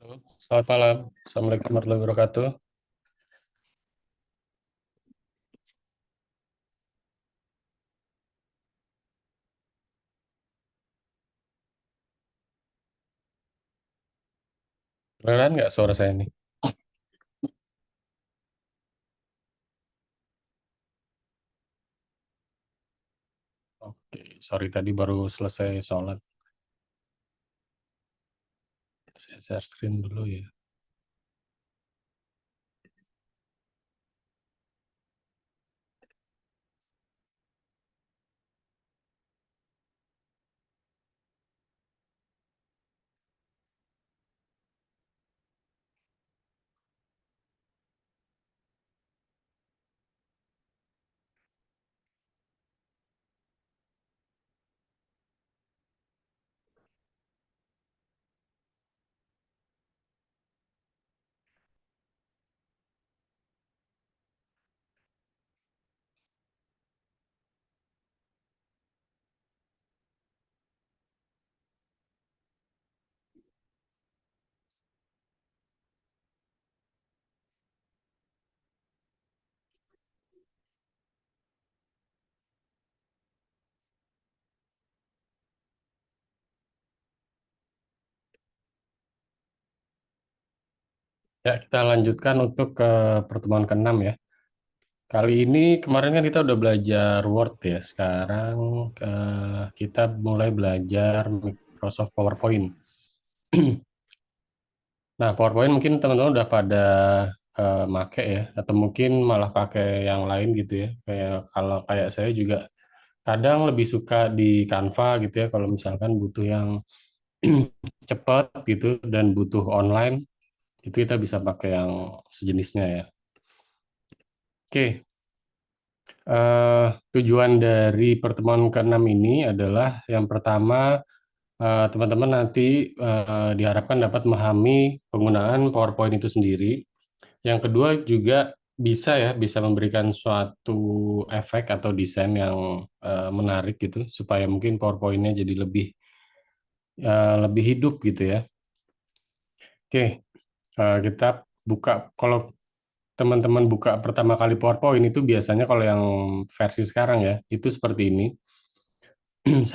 Halo, selamat malam. Assalamualaikum warahmatullahi wabarakatuh. Kedengeran nggak suara saya nih? Oke, sorry tadi baru selesai sholat. Saya share screen dulu ya. Ya, kita lanjutkan untuk ke pertemuan ke-6 ya. Kali ini kemarin kan kita udah belajar Word ya. Sekarang kita mulai belajar Microsoft PowerPoint. Nah, PowerPoint mungkin teman-teman udah pada make ya, atau mungkin malah pakai yang lain gitu ya. Kalau kayak saya juga kadang lebih suka di Canva gitu ya, kalau misalkan butuh yang cepat gitu dan butuh online, itu kita bisa pakai yang sejenisnya ya. Oke, tujuan dari pertemuan ke-6 ini adalah yang pertama, teman-teman nanti diharapkan dapat memahami penggunaan PowerPoint itu sendiri. Yang kedua juga bisa memberikan suatu efek atau desain yang menarik gitu, supaya mungkin PowerPoint-nya jadi lebih hidup gitu ya. Oke, kita buka. Kalau teman-teman buka pertama kali PowerPoint itu biasanya kalau yang versi sekarang ya, itu seperti ini.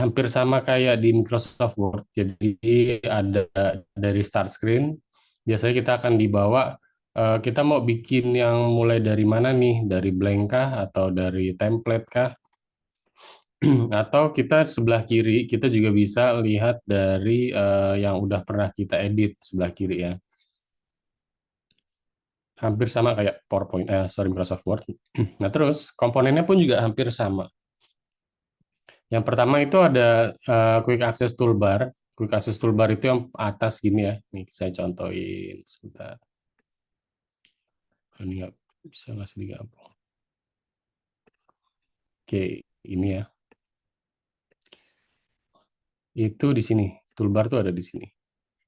Hampir sama kayak di Microsoft Word. Jadi ada dari start screen, biasanya kita akan dibawa, kita mau bikin yang mulai dari mana nih, dari blank kah, atau dari template kah, atau kita sebelah kiri, kita juga bisa lihat dari yang udah pernah kita edit sebelah kiri ya. Hampir sama kayak PowerPoint, Microsoft Word. Nah, terus komponennya pun juga hampir sama. Yang pertama itu ada Quick Access Toolbar. Quick Access Toolbar itu yang atas gini ya. Nih saya contohin sebentar. Ini nggak bisa ngasih digabung. Oke, ini ya. Itu di sini. Toolbar tuh ada di sini.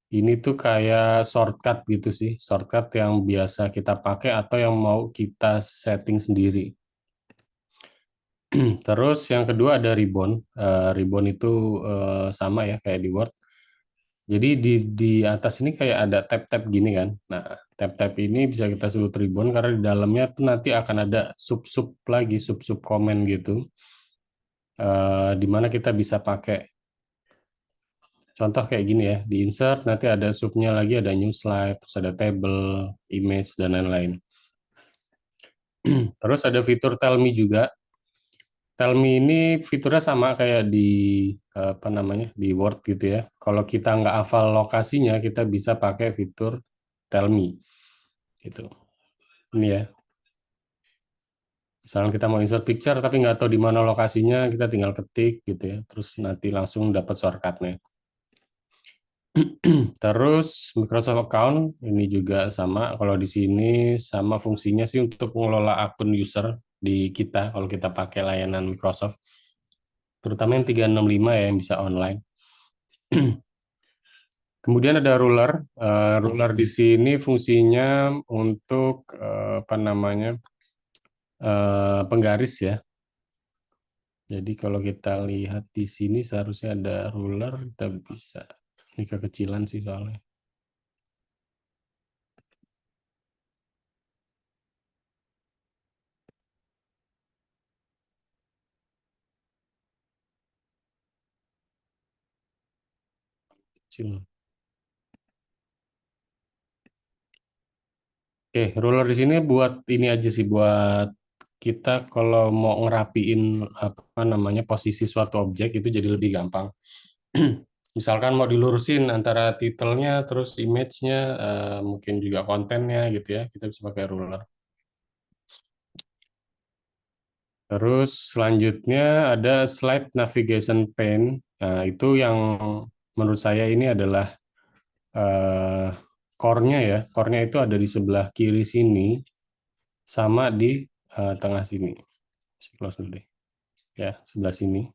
Ini tuh kayak shortcut gitu sih. Shortcut yang biasa kita pakai atau yang mau kita setting sendiri. Terus yang kedua ada ribbon. Ribbon itu sama ya kayak di Word. Jadi di atas ini kayak ada tab-tab gini kan. Nah, tab-tab ini bisa kita sebut ribbon karena di dalamnya tuh nanti akan ada sub-sub lagi, sub-sub komen gitu. Di mana kita bisa pakai contoh kayak gini ya, di insert nanti ada subnya lagi, ada new slide, terus ada table, image, dan lain-lain. Terus ada fitur tell me juga. Tell me ini fiturnya sama kayak di apa namanya di Word gitu ya. Kalau kita nggak hafal lokasinya, kita bisa pakai fitur tell me gitu. Ini ya, misalnya kita mau insert picture tapi nggak tahu di mana lokasinya, kita tinggal ketik gitu ya, terus nanti langsung dapat shortcutnya. Terus Microsoft Account ini juga sama. Kalau di sini sama fungsinya sih untuk mengelola akun user di kita kalau kita pakai layanan Microsoft, terutama yang 365 ya yang bisa online. Kemudian ada ruler. Ruler di sini fungsinya untuk apa namanya penggaris ya. Jadi kalau kita lihat di sini seharusnya ada ruler, kita bisa. Ini kekecilan sih soalnya. Kecil. Oke, ruler di sini buat ini aja sih, buat kita kalau mau ngerapiin apa namanya posisi suatu objek itu jadi lebih gampang. Misalkan mau dilurusin antara titelnya, terus image-nya, mungkin juga kontennya gitu ya, kita bisa pakai ruler. Terus selanjutnya ada slide navigation pane. Nah, itu yang menurut saya ini adalah eh, core-nya ya. Core-nya itu ada di sebelah kiri sini sama di tengah sini. Close dulu deh. Ya, sebelah sini.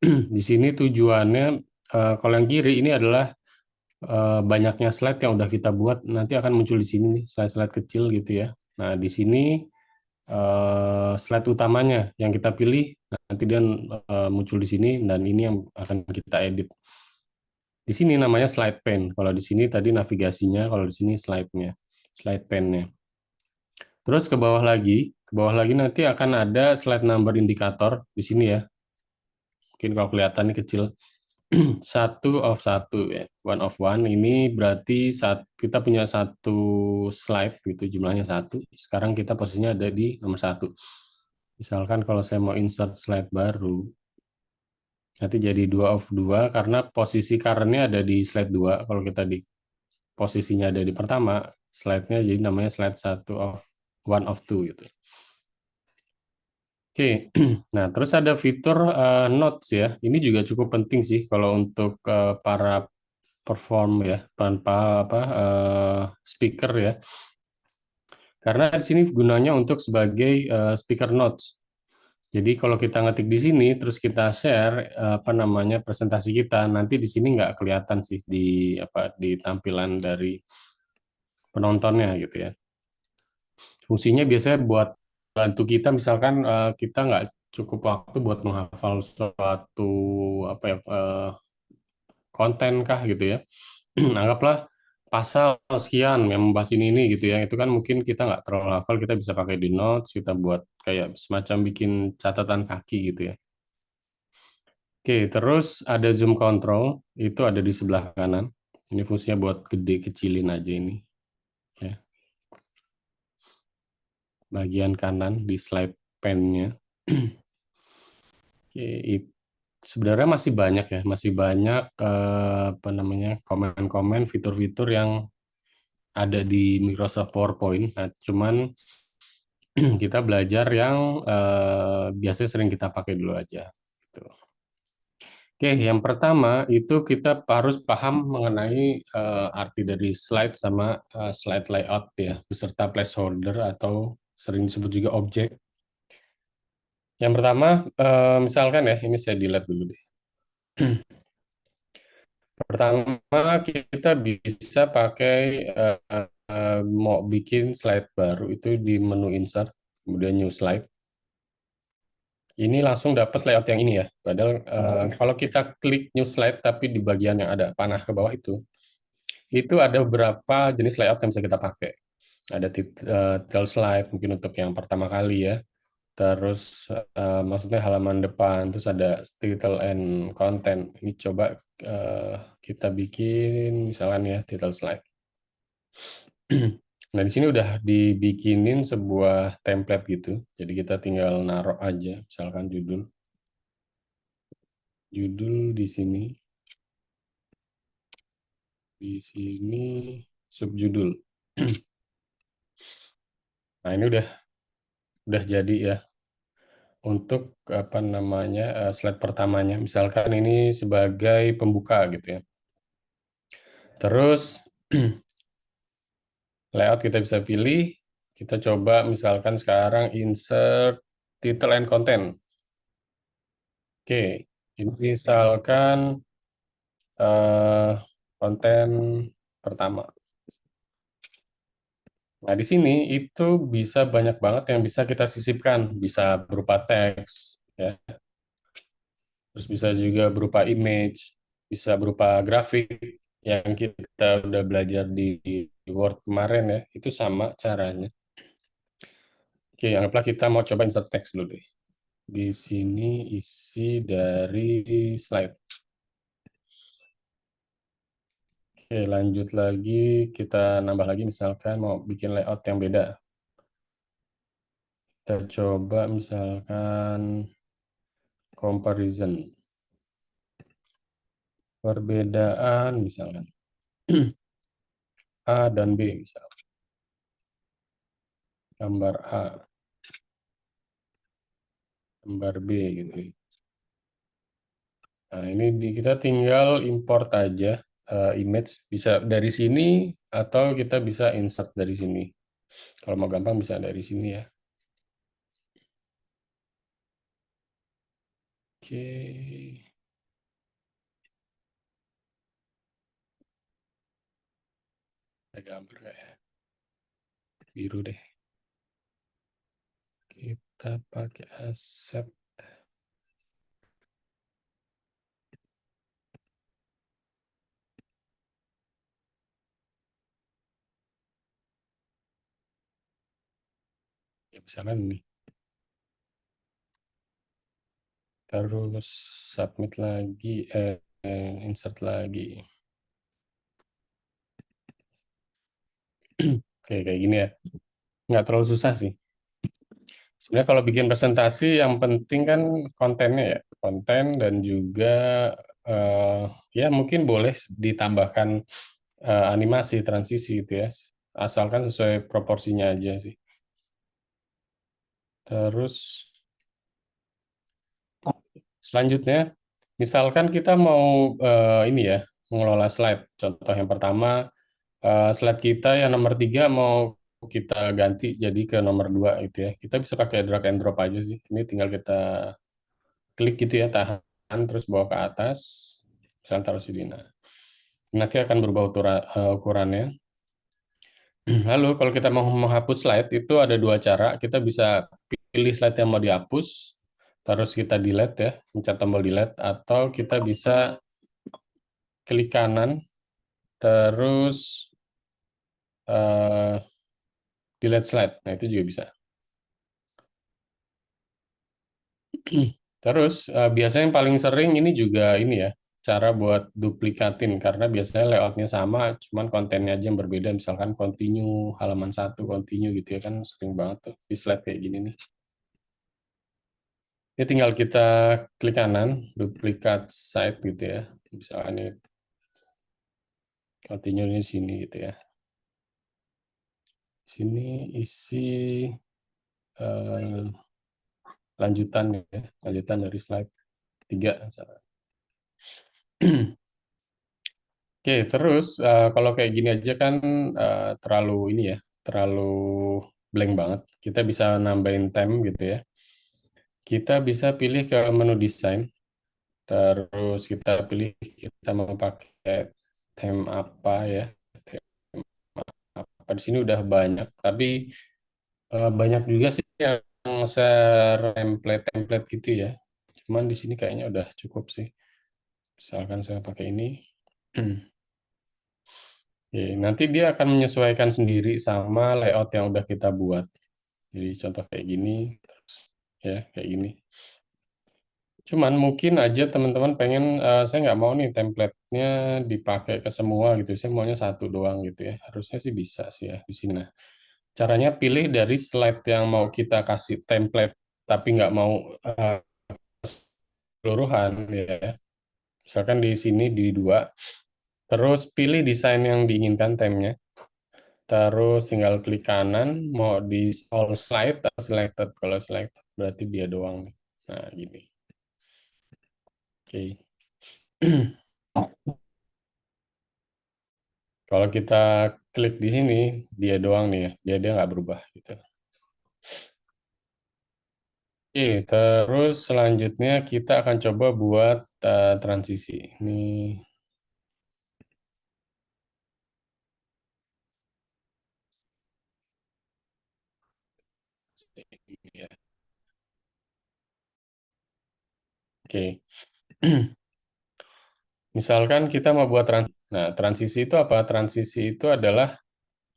Di sini tujuannya kalau yang kiri ini adalah banyaknya slide yang udah kita buat nanti akan muncul di sini nih, slide-slide kecil gitu ya. Nah, di sini slide utamanya yang kita pilih nanti dia muncul di sini dan ini yang akan kita edit. Di sini namanya slide pane. Kalau di sini tadi navigasinya, kalau di sini slide-nya, slide pane-nya. Terus ke bawah lagi nanti akan ada slide number indikator di sini ya. Mungkin kalau kelihatan ini kecil. Satu of satu ya, one of one ini berarti saat kita punya satu slide gitu jumlahnya satu. Sekarang kita posisinya ada di nomor satu. Misalkan kalau saya mau insert slide baru, nanti jadi dua of dua karena posisi current-nya ada di slide dua. Kalau kita di posisinya ada di pertama, slide-nya jadi namanya slide satu of one of two gitu. Oke, nah terus ada fitur notes ya. Ini juga cukup penting sih kalau untuk para perform ya tanpa apa speaker ya. Karena di sini gunanya untuk sebagai speaker notes. Jadi kalau kita ngetik di sini terus kita share apa namanya presentasi kita, nanti di sini nggak kelihatan sih di apa di tampilan dari penontonnya gitu ya. Fungsinya biasanya buat bantu kita misalkan kita nggak cukup waktu buat menghafal suatu apa ya konten kah gitu ya. Anggaplah pasal sekian yang membahas ini gitu ya. Itu kan mungkin kita nggak terlalu hafal, kita bisa pakai di notes, kita buat kayak semacam bikin catatan kaki gitu ya. Oke, terus ada zoom control, itu ada di sebelah kanan. Ini fungsinya buat gede kecilin aja ini ya. Bagian kanan di slide pane-nya. Oke, sebenarnya masih banyak ya, masih banyak apa namanya komen-komen, fitur-fitur yang ada di Microsoft PowerPoint. Nah, cuman kita belajar yang biasanya sering kita pakai dulu aja. Gitu. Oke, yang pertama itu kita harus paham mengenai arti dari slide sama slide layout ya, beserta placeholder atau sering disebut juga objek. Yang pertama, misalkan ya, ini saya delete dulu deh. Pertama, kita bisa pakai mau bikin slide baru itu di menu insert, kemudian new slide. Ini langsung dapat layout yang ini ya. Padahal kalau kita klik new slide tapi di bagian yang ada panah ke bawah itu ada beberapa jenis layout yang bisa kita pakai. Ada title slide mungkin untuk yang pertama kali ya. Terus maksudnya halaman depan, terus ada title and content. Ini coba kita bikin misalnya ya title slide. Nah, di sini udah dibikinin sebuah template gitu. Jadi kita tinggal naruh aja, misalkan judul. Judul di sini subjudul. Nah, ini udah jadi ya untuk apa namanya slide pertamanya. Misalkan ini sebagai pembuka gitu ya. Terus layout kita bisa pilih. Kita coba misalkan sekarang insert title and content. Oke, ini misalkan eh, konten pertama. Nah, di sini itu bisa banyak banget yang bisa kita sisipkan, bisa berupa teks, ya, terus bisa juga berupa image, bisa berupa grafik yang kita udah belajar di Word kemarin ya, itu sama caranya. Oke, anggaplah kita mau coba insert teks dulu deh. Di sini isi dari slide. Oke, lanjut lagi. Kita nambah lagi misalkan mau bikin layout yang beda. Kita coba misalkan comparison. Perbedaan misalkan. A dan B misalkan. Gambar A, gambar B gitu. Nah, ini kita tinggal import aja image. Bisa dari sini atau kita bisa insert dari sini. Kalau mau gampang bisa dari sini ya. Oke. Ada gambar nggak ya? Biru deh. Kita pakai asset. Ya, misalkan ini. Terus submit lagi. Insert lagi. Oke, kayak gini ya. Nggak terlalu susah sih. Sebenarnya kalau bikin presentasi yang penting kan kontennya ya. Konten dan juga eh, ya mungkin boleh ditambahkan animasi, transisi gitu ya. Asalkan sesuai proporsinya aja sih. Terus selanjutnya, misalkan kita mau ini ya, mengelola slide. Contoh yang pertama, slide kita yang nomor 3 mau kita ganti jadi ke nomor 2 gitu ya. Kita bisa pakai drag and drop aja sih. Ini tinggal kita klik gitu ya, tahan, terus bawa ke atas, misalnya taruh sini. Nah, nanti akan berubah ukurannya. Lalu kalau kita mau menghapus slide, itu ada dua cara. Kita bisa pilih slide yang mau dihapus, terus kita delete ya, pencet tombol delete, atau kita bisa klik kanan, terus eh, delete slide. Nah, itu juga bisa. Terus biasanya yang paling sering ini juga ini ya, cara buat duplikatin karena biasanya layoutnya sama, cuman kontennya aja yang berbeda. Misalkan continue halaman satu continue gitu ya kan sering banget tuh di slide kayak gini nih. Ini tinggal kita klik kanan, duplikat site gitu ya. Misalkan ini continue di sini gitu ya. Sini isi eh, lanjutan ya, lanjutan dari slide 3 misalkan. Oke, terus kalau kayak gini aja kan terlalu ini ya, terlalu blank banget. Kita bisa nambahin theme gitu ya. Kita bisa pilih ke menu desain, terus kita pilih kita mau pakai theme apa ya. Theme apa di sini udah banyak, tapi banyak juga sih yang share template-template gitu ya. Cuman di sini kayaknya udah cukup sih. Misalkan saya pakai ini. Oke, nanti dia akan menyesuaikan sendiri sama layout yang udah kita buat. Jadi contoh kayak gini, ya kayak gini. Cuman mungkin aja teman-teman pengen, saya nggak mau nih template-nya dipakai ke semua gitu. Saya maunya satu doang gitu ya. Harusnya sih bisa sih ya di sini. Nah, caranya pilih dari slide yang mau kita kasih template, tapi nggak mau keseluruhan ya. Misalkan di sini di dua, terus pilih desain yang diinginkan temnya. Terus tinggal klik kanan, mau di all slide atau selected. Kalau selected berarti dia doang. Nah, gini. Oke. Kalau kita klik di sini, dia doang nih ya. Dia nggak berubah gitu. Oke, terus selanjutnya kita akan coba buat transisi. Ini ya. Oke. Misalkan kita mau buat transisi. Nah, transisi itu apa? Transisi itu adalah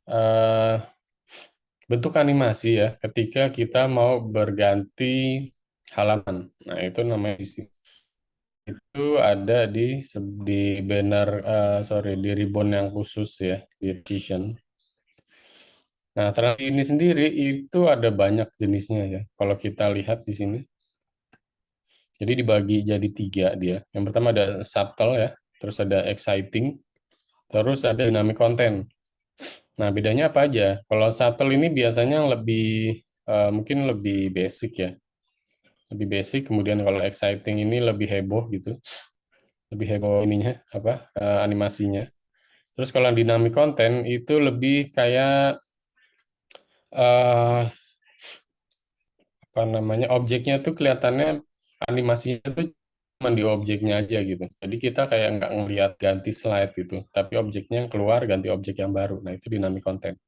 eh, bentuk animasi ya ketika kita mau berganti halaman. Nah, itu namanya transisi. itu ada di banner, sorry, di ribbon yang khusus ya, di Edition. Nah, terang ini sendiri itu ada banyak jenisnya ya. Kalau kita lihat di sini, jadi dibagi jadi tiga dia. Yang pertama ada subtle ya, terus ada exciting, terus ada dynamic content. Nah, bedanya apa aja? Kalau subtle ini biasanya yang lebih, mungkin lebih basic ya. Lebih basic, kemudian kalau exciting ini lebih heboh gitu. Lebih heboh ininya, apa, animasinya. Terus kalau yang dynamic content itu lebih kayak, eh apa namanya, objeknya tuh kelihatannya animasinya tuh cuma di objeknya aja gitu. Jadi kita kayak nggak ngelihat ganti slide gitu, tapi objeknya yang keluar ganti objek yang baru. Nah, itu dynamic content.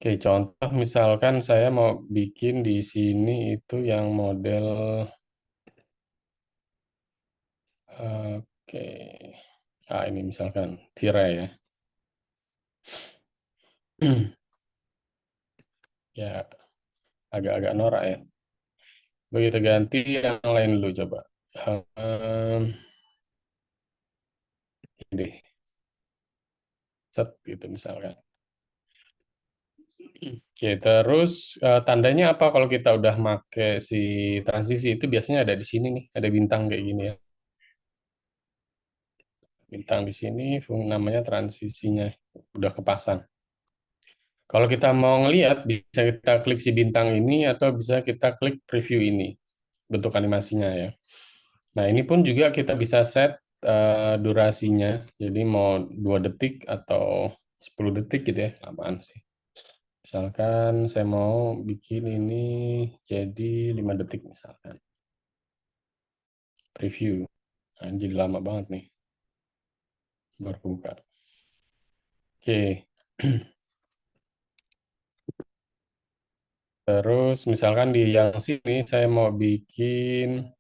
Oke, contoh misalkan saya mau bikin di sini itu yang model, oke, ini misalkan tirai ya. Ya, agak-agak norak ya. Begitu ganti yang lain dulu coba. Ehm, ini deh, set gitu misalkan. Oke, terus tandanya apa kalau kita udah make si transisi itu biasanya ada di sini nih, ada bintang kayak gini ya. Bintang di sini namanya transisinya udah kepasang. Kalau kita mau ngelihat bisa kita klik si bintang ini atau bisa kita klik preview ini bentuk animasinya ya. Nah, ini pun juga kita bisa set durasinya. Jadi mau 2 detik atau 10 detik gitu ya. Apaan sih? Misalkan saya mau bikin ini jadi 5 detik misalkan. Preview. Nah, ini jadi lama banget nih baru buka. Oke. Terus misalkan di yang sini saya mau bikin,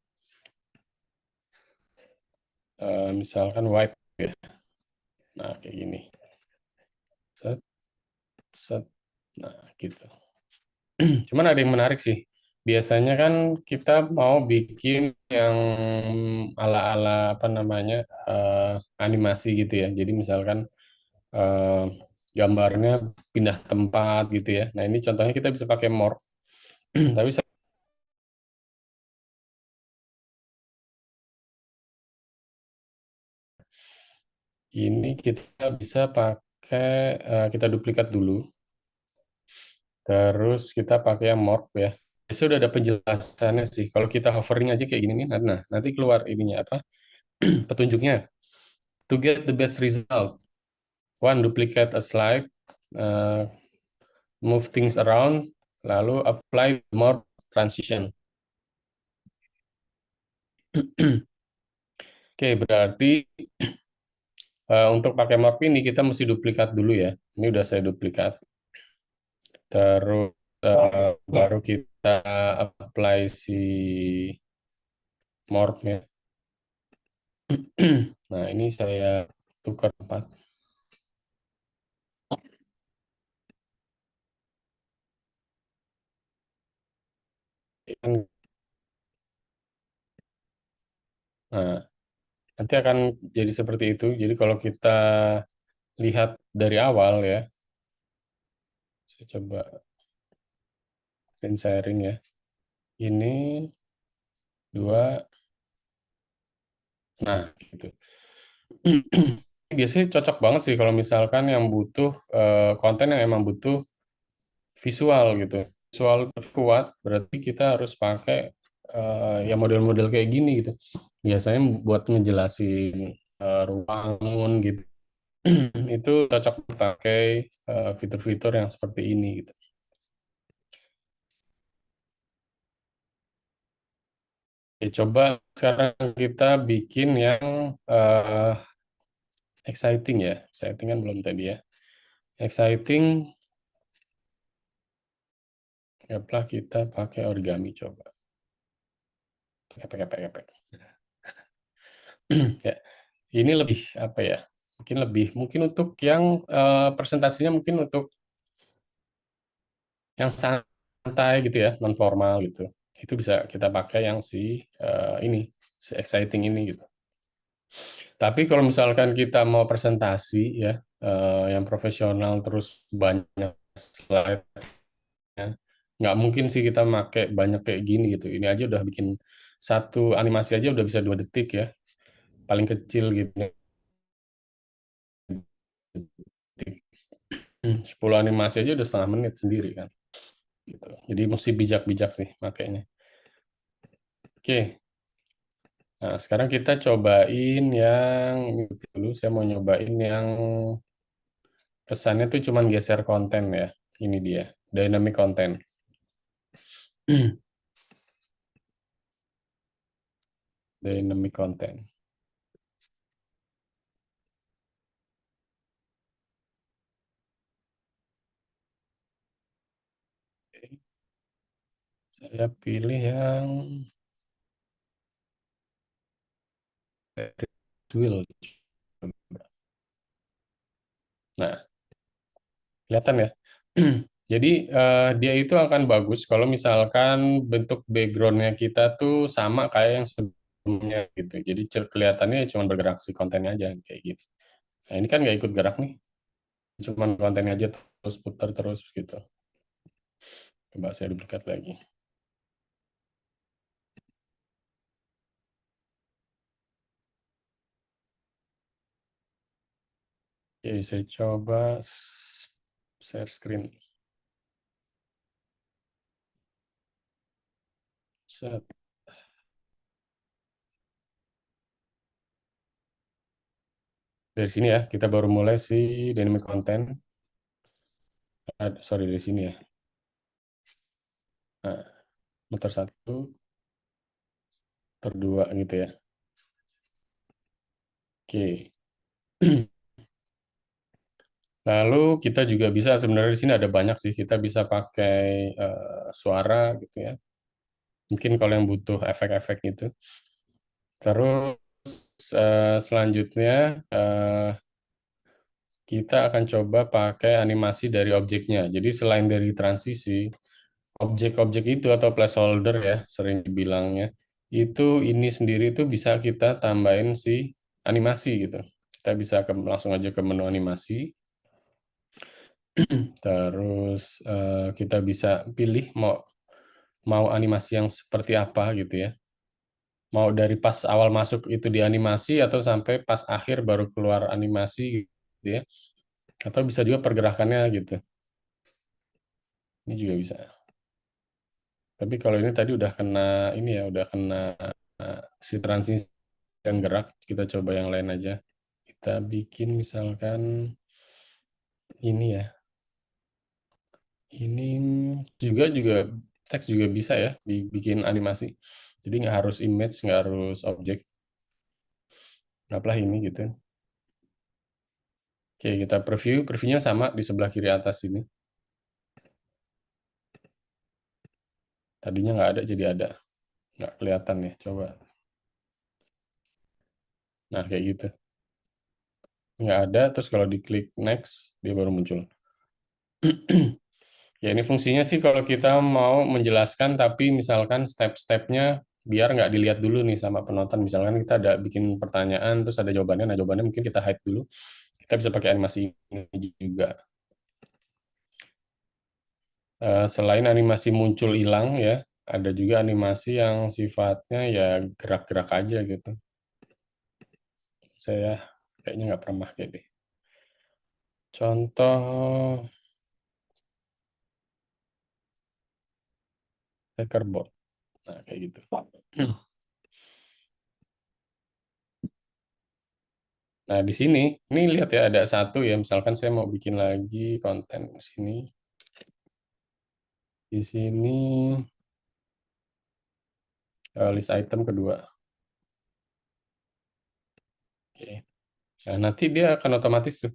misalkan wipe ya. Nah, kayak gini. Set, set. Nah, gitu. Cuman ada yang menarik sih. Biasanya kan kita mau bikin yang ala-ala apa namanya, animasi gitu ya. Jadi misalkan eh, gambarnya pindah tempat gitu ya. Nah, ini contohnya kita bisa pakai morph. Tapi ini kita bisa pakai, kita duplikat dulu, terus kita pakai yang morph ya. Biasanya udah ada penjelasannya sih. Kalau kita hovering aja kayak gini nih, nah nanti keluar ininya apa, petunjuknya. To get the best result, one, duplicate a slide, uh, move things around, lalu apply more transition. Oke, berarti untuk pakai morph ini kita mesti duplikat dulu ya. Ini udah saya duplikat. Terus baru kita apply si morphnya. Nah, ini saya tukar tempat. Nah, nanti akan jadi seperti itu. Jadi kalau kita lihat dari awal ya, saya coba screen sharing ya. Ini dua, nah gitu. Biasanya cocok banget sih kalau misalkan yang butuh konten yang emang butuh visual gitu. Visual kuat, berarti kita harus pakai ya model-model kayak gini gitu. Biasanya buat ngejelasin ruangan gitu. Itu cocok pakai fitur-fitur yang seperti ini gitu. Oke, coba sekarang kita bikin yang exciting ya. Exciting kan belum tadi ya. Exciting, anggaplah kita pakai origami coba. Kepek, kepek, kepek. Ya, ini lebih apa ya? Mungkin untuk yang presentasinya mungkin untuk yang santai gitu ya, non formal gitu. itu bisa kita pakai yang ini, si exciting ini gitu. Tapi kalau misalkan kita mau presentasi ya, yang profesional terus banyak slide, nggak mungkin sih kita pakai banyak kayak gini gitu. Ini aja udah bikin satu animasi aja udah bisa 2 detik ya, paling kecil gitu. 10 animasi aja udah setengah menit sendiri kan. Gitu. Jadi mesti bijak-bijak sih makanya. Oke, nah sekarang kita cobain yang ini dulu. Saya mau nyobain yang kesannya tuh cuman geser konten ya. Ini dia, dynamic content. Dynamic content. Saya pilih yang wheel. Nah, kelihatan ya. Jadi dia itu akan bagus kalau misalkan bentuk backgroundnya kita tuh sama kayak yang sebelumnya gitu. Jadi kelihatannya cuma bergerak si kontennya aja kayak gitu. Nah, ini kan nggak ikut gerak nih, cuma kontennya aja terus putar terus gitu. Coba saya duplikat lagi. Oke, saya coba share screen. Set. Dari sini ya, kita baru mulai si dynamic content. Sorry, dari sini ya. Nah, muter satu, muter dua gitu ya. Oke. Lalu kita juga bisa sebenarnya di sini ada banyak sih. Kita bisa pakai suara gitu ya. Mungkin kalau yang butuh efek-efek gitu. Terus selanjutnya kita akan coba pakai animasi dari objeknya. Jadi selain dari transisi, objek-objek itu atau placeholder ya, sering dibilangnya, itu ini sendiri itu bisa kita tambahin si animasi gitu. Kita bisa langsung aja ke menu animasi. Terus kita bisa pilih mau mau animasi yang seperti apa gitu ya. Mau dari pas awal masuk itu di animasi atau sampai pas akhir baru keluar animasi gitu ya. Atau bisa juga pergerakannya gitu. Ini juga bisa. Tapi kalau ini tadi udah kena ini ya, udah kena si transisi dan gerak. Kita coba yang lain aja. Kita bikin misalkan ini ya. Ini juga juga teks juga bisa ya dibikin animasi. Jadi nggak harus image, nggak harus objek. Apalah ini gitu. Oke, kita preview. Previewnya sama di sebelah kiri atas ini. Tadinya nggak ada, jadi ada. Nggak kelihatan ya, coba. Nah, kayak gitu. Nggak ada, terus kalau diklik next, dia baru muncul. Ya, ini fungsinya sih kalau kita mau menjelaskan, tapi misalkan step-stepnya biar nggak dilihat dulu nih sama penonton. Misalkan kita ada bikin pertanyaan, terus ada jawabannya. Nah, jawabannya mungkin kita hide dulu. Kita bisa pakai animasi ini juga. Selain animasi muncul hilang ya, ada juga animasi yang sifatnya ya gerak-gerak aja gitu. Saya kayaknya nggak pernah pakai deh. Contoh checkerboard. Nah, kayak gitu. Nah, di sini, ini lihat ya ada satu ya, misalkan saya mau bikin lagi konten di sini. Di sini list item kedua. Oke. Nah, nanti dia akan otomatis tuh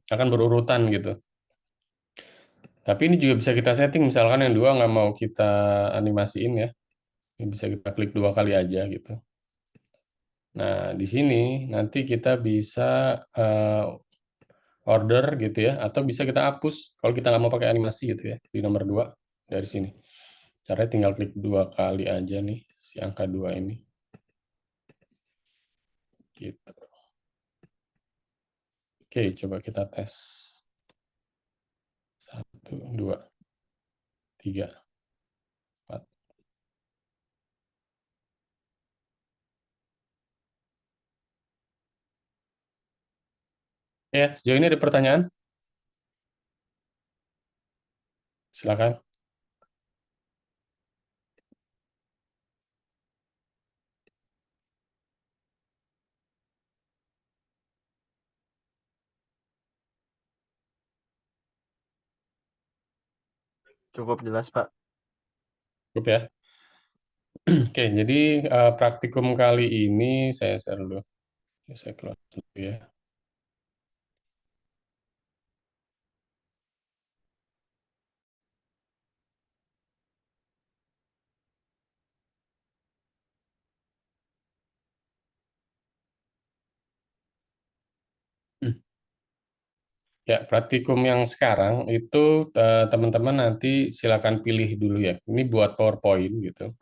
akan berurutan gitu. Tapi ini juga bisa kita setting, misalkan yang dua nggak mau kita animasiin ya. Ini bisa kita klik 2 kali aja gitu. Nah, di sini nanti kita bisa order gitu ya, atau bisa kita hapus kalau kita nggak mau pakai animasi gitu ya, di nomor 2 dari sini. Caranya tinggal klik dua kali aja nih, si angka dua ini. Gitu. Oke, coba kita tes. Satu, dua, tiga, empat. Ya, sejauh ini ada pertanyaan? Silakan. Cukup jelas, Pak. Cukup ya. Oke, jadi praktikum kali ini saya share dulu. Ya, saya keluar dulu ya. Ya, praktikum yang sekarang itu teman-teman nanti silakan pilih dulu ya. Ini buat PowerPoint gitu.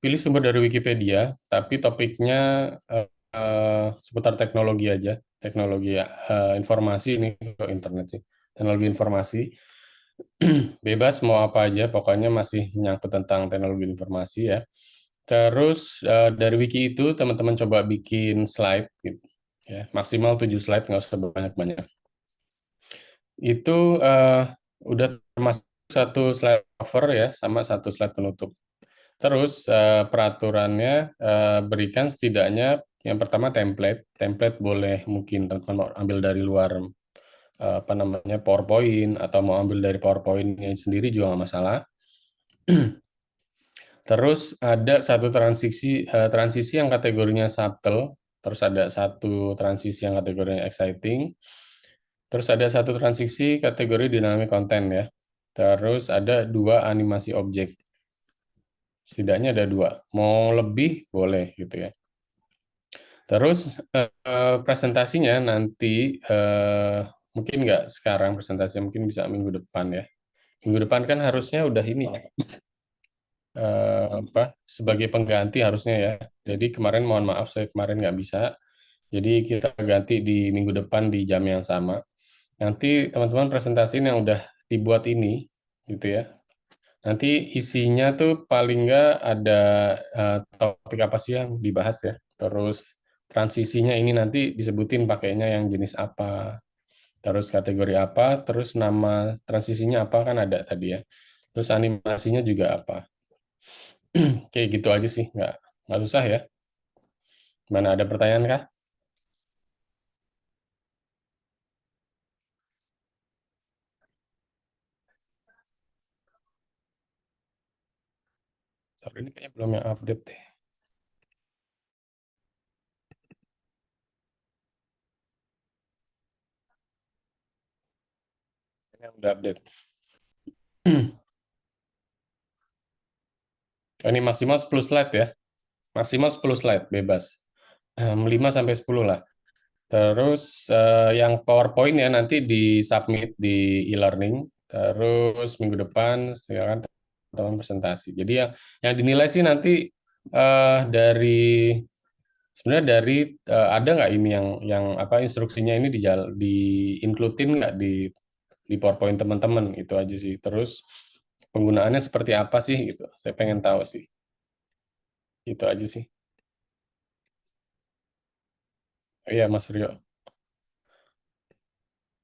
Pilih sumber dari Wikipedia, tapi topiknya seputar teknologi aja. Teknologi informasi ini ke internet sih. Teknologi informasi. Bebas mau apa aja, pokoknya masih menyangkut tentang teknologi informasi ya. Terus dari wiki itu teman-teman coba bikin slide gitu. Ya, maksimal 7 slide, nggak usah banyak-banyak. Itu udah termasuk satu slide cover ya, sama satu slide penutup. Terus peraturannya berikan setidaknya yang pertama template. Template boleh mungkin teman-teman mau ambil dari luar apa namanya PowerPoint atau mau ambil dari PowerPoint-nya sendiri juga nggak masalah. Terus ada satu transisi yang kategorinya subtle, terus ada satu transisi yang kategorinya exciting, terus ada satu transisi kategori dynamic content ya. Terus ada dua animasi objek. Setidaknya ada dua. Mau lebih boleh gitu ya. Terus presentasinya nanti mungkin nggak sekarang presentasinya, mungkin bisa minggu depan ya. Minggu depan kan harusnya udah ini ya, apa sebagai pengganti harusnya ya. Jadi kemarin mohon maaf saya kemarin nggak bisa. Jadi kita ganti di minggu depan di jam yang sama. Nanti teman-teman presentasiin yang udah dibuat ini gitu ya. Nanti isinya tuh paling nggak ada topik apa sih yang dibahas ya. Terus transisinya ini nanti disebutin pakainya yang jenis apa. Terus kategori apa, terus nama transisinya apa kan ada tadi ya. Terus animasinya juga apa. Kayak gitu aja sih, nggak susah ya. Mana ada pertanyaan kah? Sorry, ini kayaknya belum yang update deh. Ini yang udah update. Ini maksimal 10 slide ya. Maksimal 10 slide, bebas. 5 sampai 10 lah. Terus yang PowerPoint ya nanti di-submit di e-learning. Terus minggu depan silakan teman presentasi. Jadi yang dinilai sih nanti dari sebenarnya dari ada nggak ini yang apa instruksinya ini di include-in nggak di PowerPoint teman-teman itu aja sih. Terus penggunaannya seperti apa sih gitu. Saya pengen tahu sih. Itu aja sih. Iya Mas Rio.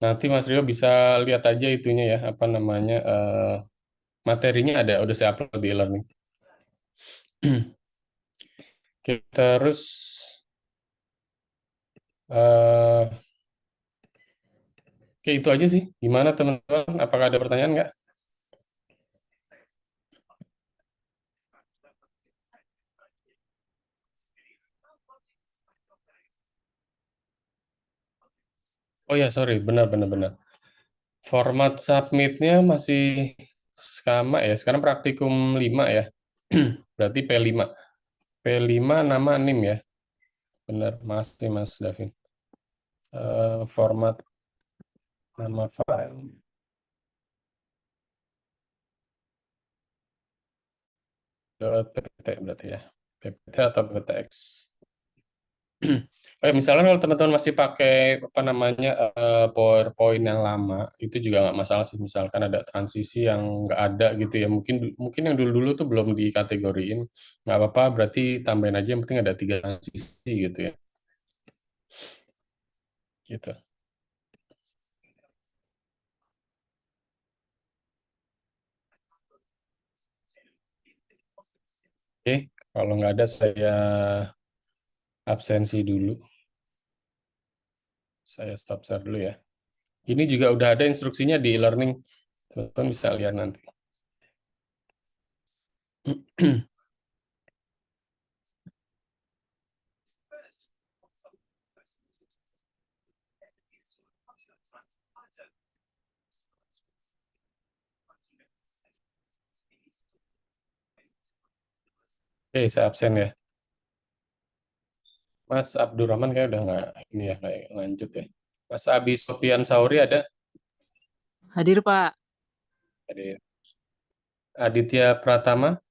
Nanti Mas Rio bisa lihat aja itunya ya, apa namanya materinya ada, udah saya upload di e-learning. Oke, terus eh oke itu aja sih. Gimana teman-teman? Apakah ada pertanyaan nggak? Oh ya, sorry, benar-benar benar. Format submitnya masih sama ya. Sekarang praktikum 5 ya. Berarti P5. P5 nama NIM ya. Benar, masih Mas Davin. Format nama file. .ppt berarti ya. PPT atau PPTX. Misalnya kalau teman-teman masih pakai apa namanya PowerPoint yang lama, itu juga nggak masalah sih. Misalkan ada transisi yang nggak ada gitu ya, mungkin mungkin yang dulu-dulu tuh belum dikategoriin, nggak apa-apa. Berarti tambahin aja, yang penting ada 3 transisi gitu ya. Gitu. Oke, kalau nggak ada saya absensi dulu. Saya stop share dulu ya. Ini juga udah ada instruksinya di e-learning. Teman-teman bisa lihat nanti. Oke, saya absen ya. Mas Abdurrahman kayak udah nggak ini ya, kayak lanjut ya. Mas Abi Sofian Sauri ada? Hadir, Pak. Ada. Aditya Pratama,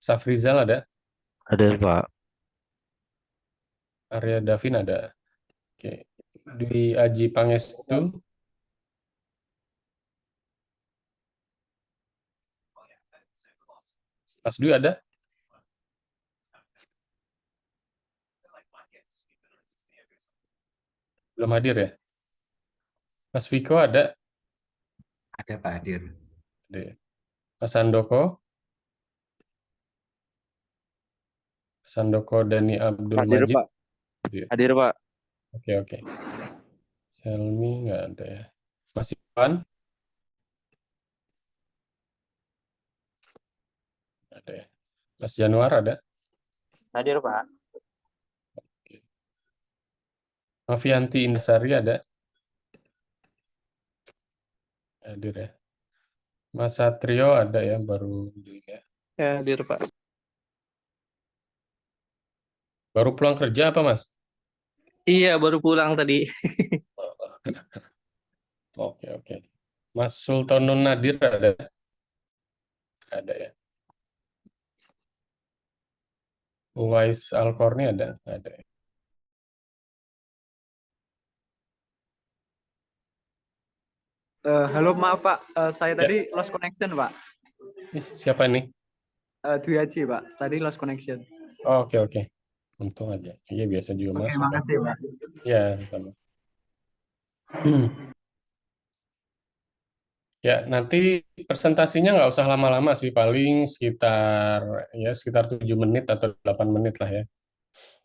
Safrizal ada? Ada Pak. Arya Davin ada? Oke. Dwi Aji Pangestu, Mas Dwi ada? Belum hadir ya? Mas Viko ada? Ada Pak Hadir. Ada ya. Mas Handoko, Sandoko Dani Abdul Hadir Majid. Pak. Iya. Hadir Pak. Oke, oke. Selmi nggak ada ya. Mas Iwan ada ya. Mas Januar ada? Hadir, Pak. Oke. Novianti Indasari ada? Hadir ya. Mas Satrio ada ya, baru ya. Ya, hadir, Pak. Baru pulang kerja apa, Mas? Iya, baru pulang tadi. Oke, oke. Mas Sultanun Nadir ada? Ada ya. Uwais Alkorni ada? Ada ya. Halo, maaf Pak. Saya Ya. tadi lost connection Pak. Siapa nih? Dwi Haji Pak. Tadi lost connection. Oh, oke, oke. Untung aja. Iya, biasa juga Oke, masuk. makasih Pak. Ya, sama. Ya, nanti presentasinya nggak usah lama-lama sih, paling sekitar 7 menit atau 8 menit lah ya.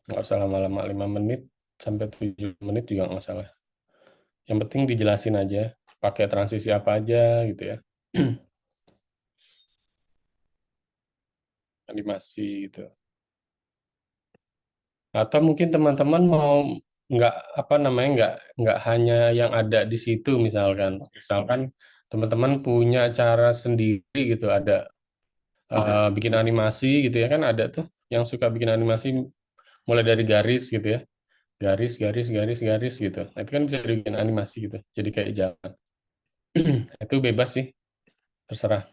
Nggak usah lama-lama, 5 menit sampai 7 menit juga nggak masalah. Yang penting dijelasin aja, pakai transisi apa aja gitu ya. Animasi gitu. Atau mungkin teman-teman mau nggak apa namanya nggak hanya yang ada di situ misalkan teman-teman punya cara sendiri gitu, ada bikin animasi gitu ya, kan ada tuh yang suka bikin animasi mulai dari garis gitu ya, garis garis garis garis gitu. Nah, itu kan bisa dibikin animasi gitu, jadi kayak jalan. Itu bebas sih, terserah.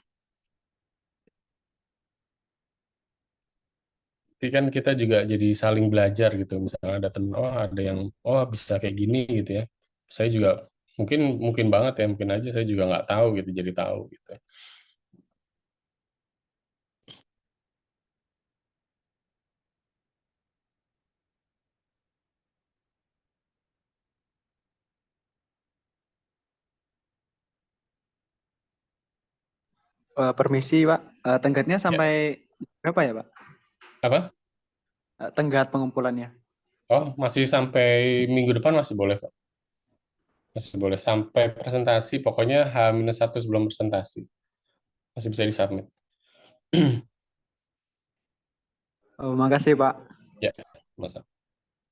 Tapi kan kita juga jadi saling belajar gitu. Misalnya ada temen, oh ada yang, oh bisa kayak gini gitu ya. Saya juga mungkin mungkin banget ya, mungkin aja saya juga nggak tahu gitu, jadi tahu gitu. Permisi Pak. Tenggatnya Ya. sampai berapa ya Pak? Apa? Tenggat pengumpulannya. Oh, masih sampai minggu depan masih boleh kok. Masih boleh sampai presentasi, pokoknya H-1 sebelum presentasi. Masih bisa disubmit. Makasih Pak. Ya, masa.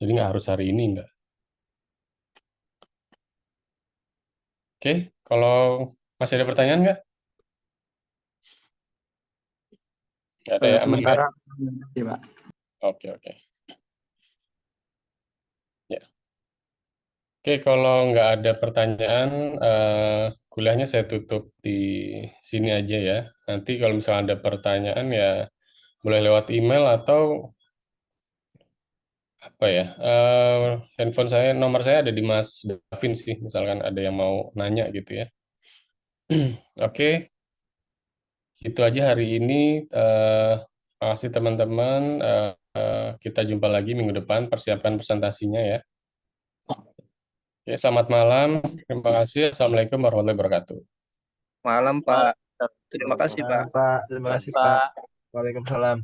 Jadi nggak harus hari ini, nggak. Oke, kalau masih ada pertanyaan nggak? Nggak ada ya, aman nggak? Sementara makasih Pak. Oke, oke. Ya. Oke, kalau nggak ada pertanyaan, kuliahnya saya tutup di sini aja ya. Nanti kalau misalnya ada pertanyaan ya boleh lewat email atau apa ya? Handphone saya, nomor saya ada di Mas Davin sih, misalkan ada yang mau nanya gitu ya. Oke, itu aja hari ini. Eh, Makasih teman-teman. Kita jumpa lagi minggu depan. Persiapkan presentasinya ya. Oke, selamat malam. Terima kasih. Assalamualaikum warahmatullahi wabarakatuh. Malam, Pak. Terima kasih, Pak. Pak, terima kasih Pak. Waalaikumsalam.